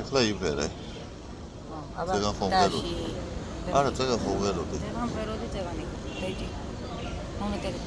ეხლა იბერე. ზეგან ხომგერო. არა, ზეგან ხომგეროდი. ზეგან ფეროდი ზეგანი. დეჯი. მომეტერი.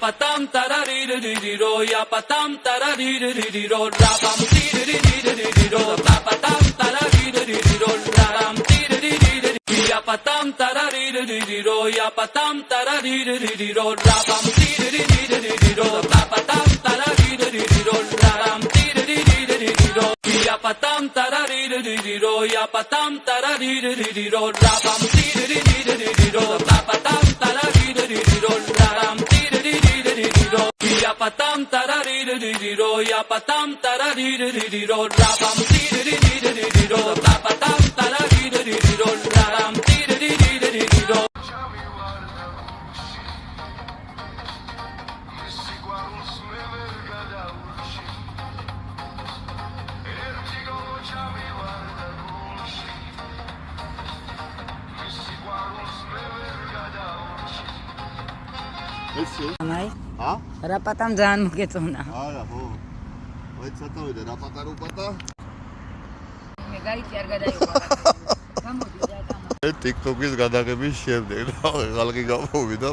Patam taraririro ya patam taraririro rabam tiririro patam taraririro rabam tiririro ya patam taraririro ya patam taraririro rabam tiririro patam taraririro rabam tiririro ya patam taraririro ya patam taraririro rabam tiririro patam taraririro rabam ya patam taraririro ya patam taraririro rabam tiririro patam taraririro rabam tiririro ესე აი ა რა პატამ ძალიან მოგეწონა არა ხო ვაი ცოტავიდა რა პატარუპატა მე გაიწი არ გადაიღო გამოდი რა გამოდი TikTok-ის გადაღების შემდეგ რა ხალხი გამოვიდა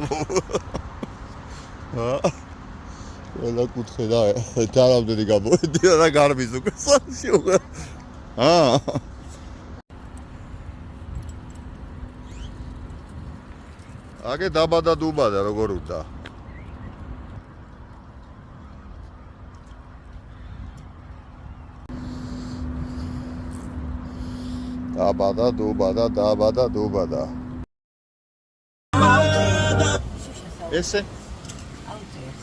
ყველა კუთხე და თარავდენი გამოვიდა და გარბის უკვე სანში უკვე აგე დაბადა დუბადა როგორ უდა დაბადა დუბადა ესე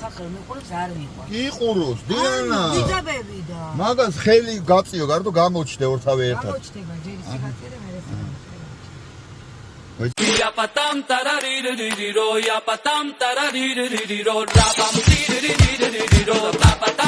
ხახელ მეყურებს არ მიყვარს იყუროს დიანა ვიძაბები და მაგას ხელი გაწიო გარტო გამოჩნდე ორთავე ერთად გამოჩდება ჯერი სიგარეტე და მე Ya patam taraririro, ya patam taraririro, la pam tiririro, la patam